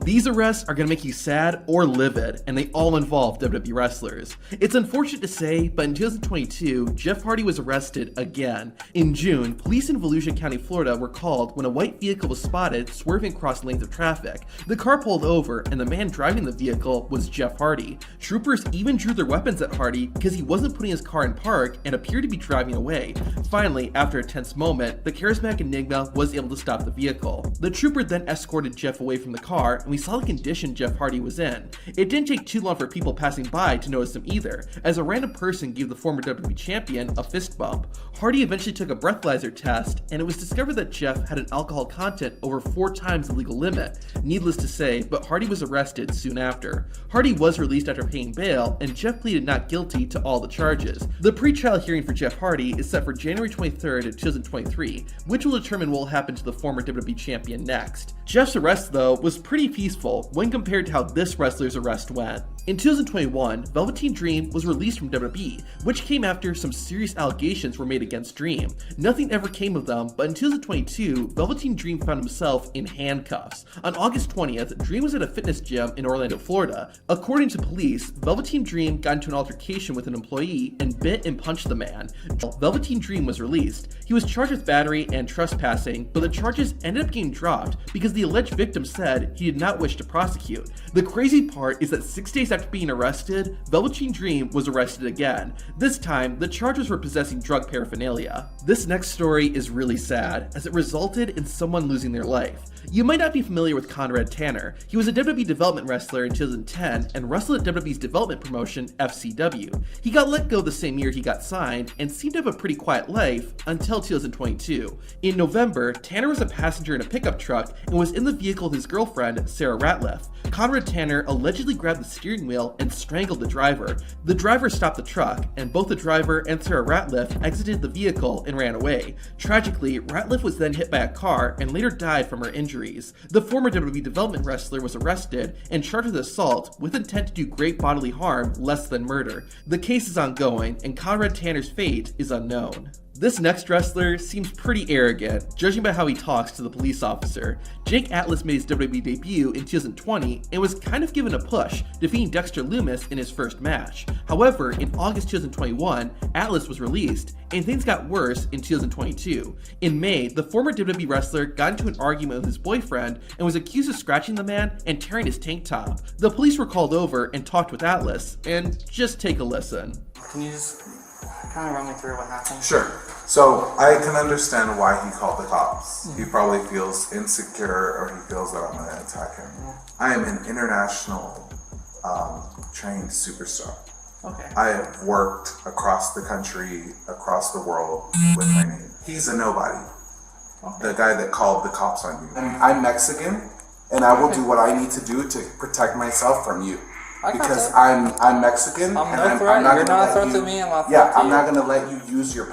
These arrests are going to make you sad or livid, and they all involve WWE wrestlers. It's unfortunate to say, but in 2022, Jeff Hardy was arrested again. In June, police in Volusia County, Florida were called when a white vehicle was spotted swerving across lanes of traffic. The car pulled over, and the man driving the vehicle was Jeff Hardy. Troopers even drew their weapons at Hardy because he wasn't putting his car in park and appeared to be driving away. Finally, after a tense moment, the charismatic enigma was able to stop the vehicle. The trooper then escorted Jeff away from the car, and we saw the condition Jeff Hardy was in. It didn't take too long for people passing by to notice him either, as a random person gave the former WWE champion a fist bump. Hardy eventually took a breathalyzer test, and it was discovered that Jeff had an alcohol content over 4 times the legal limit. Needless to say, but Hardy was arrested soon after. Hardy was released after paying bail, and Jeff pleaded not guilty to all the charges. The pre-trial hearing for Jeff Hardy is set for January 23rd, 2023, which will determine what will happen to the former WWE champion next. Jeff's arrest, though, was pretty peaceful when compared to how this wrestler's arrest went. In 2021, Velveteen Dream was released from WWE, which came after some serious allegations were made against Dream. Nothing ever came of them, but in 2022, Velveteen Dream found himself in handcuffs. On August 20th, Dream was at a fitness gym in Orlando, Florida. According to police, Velveteen Dream got into an altercation with an employee and bit and punched the man. Velveteen Dream was released. He was charged with battery and trespassing, but the charges ended up getting dropped because the alleged victim said he did not wish to prosecute. The crazy part is that 6 days after being arrested, Velveteen Dream was arrested again. This time, the charges were possessing drug paraphernalia. This next story is really sad, as it resulted in someone losing their life. You might not be familiar with Conrad Tanner. He was a WWE development wrestler in 2010 and wrestled at WWE's development promotion, FCW. He got let go the same year he got signed and seemed to have a pretty quiet life until 2022. In November, Tanner was a passenger in a pickup truck and was in the vehicle with his girlfriend, Sarah Ratliff. Conrad Tanner allegedly grabbed the steering wheel and strangled the driver. The driver stopped the truck, and both the driver and Sarah Ratliff exited the vehicle and ran away. Tragically, Ratliff was then hit by a car and later died from her injuries. The former WWE development wrestler was arrested and charged with assault with intent to do great bodily harm less than murder. The case is ongoing, and Conrad Tanner's fate is unknown. This next wrestler seems pretty arrogant, judging by how he talks to the police officer. Jake Atlas made his WWE debut in 2020 and was kind of given a push, defeating Dexter Lumis in his first match. However, in August 2021, Atlas was released, and things got worse in 2022. In May, the former WWE wrestler got into an argument with his boyfriend and was accused of scratching the man and tearing his tank top. The police were called over and talked with Atlas, and just take a listen. Can you just kind of run me through what happened? Sure. So I can understand why he called the cops. He probably feels insecure, or he feels that I'm going to attack him. I am an international trained superstar. Okay. I have worked across the country, across the world with my name. He's a nobody. Okay. The guy that called the cops on you. I'm Mexican, and I will do what I need to do to protect myself from you. Because I'm Mexican, I'm and no threat. You're not a threat to me. I'm not a threat to you. I'm not going to let you use your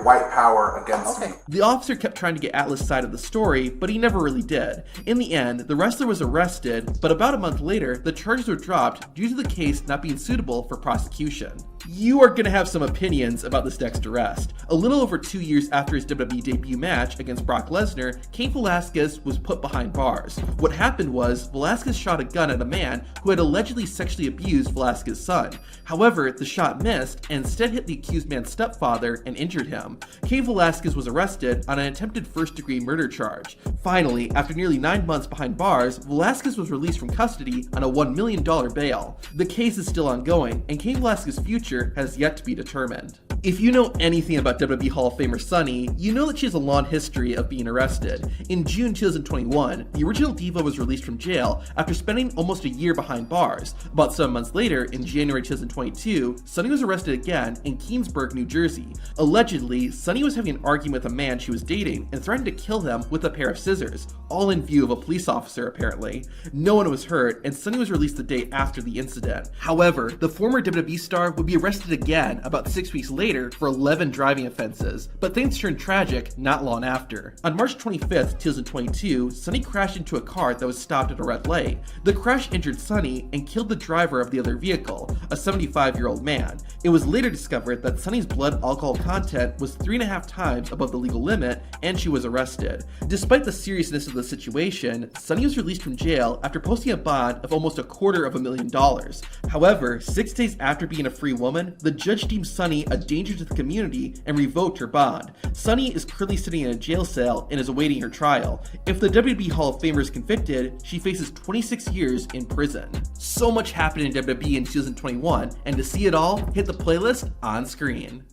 white power against me. The officer kept trying to get Atlas' side of the story, but he never really did. In the end, the wrestler was arrested, but about a month later, the charges were dropped due to the case not being suitable for prosecution. You are going to have some opinions about this next arrest. A little over 2 years after his WWE debut match against Brock Lesnar, Cain Velasquez was put behind bars. What happened was, Velasquez shot a gun at a man who had allegedly sexually abused Velasquez's son. However, the shot missed and instead hit the accused man's stepfather and injured him. Cain Velasquez was arrested on an attempted first-degree murder charge. Finally, after nearly 9 months behind bars, Velasquez was released from custody on a $1 million bail. The case is still ongoing, and Cain Velasquez's future has yet to be determined. If you know anything about WWE Hall of Famer Sunny, you know that she has a long history of being arrested. In June 2021, the original Diva was released from jail after spending almost a year behind bars. About 7 months later, in January 2022, Sunny was arrested again in Keansburg, New Jersey. Allegedly, Sunny was having an argument with a man she was dating and threatened to kill him with a pair of scissors, all in view of a police officer apparently. No one was hurt, and Sunny was released the day after the incident. However, the former WWE star would be arrested again about 6 weeks later for 11 driving offenses, but things turned tragic not long after. On March 25th, 2022, Sonny crashed into a car that was stopped at a red light. The crash injured Sonny and killed the driver of the other vehicle, a 75-year-old man. It was later discovered that Sonny's blood alcohol content was 3.5 times above the legal limit, and she was arrested. Despite the seriousness of the situation, Sonny was released from jail after posting a bond of almost $250,000. However, 6 days after being a free woman, the judge deemed Sonny a danger to the community and revoked her bond. Sonny is currently sitting in a jail cell and is awaiting her trial. If the WWE Hall of Famer is convicted, she faces 26 years in prison. So much happened in WWE in 2021, and to see it all, hit the playlist on screen.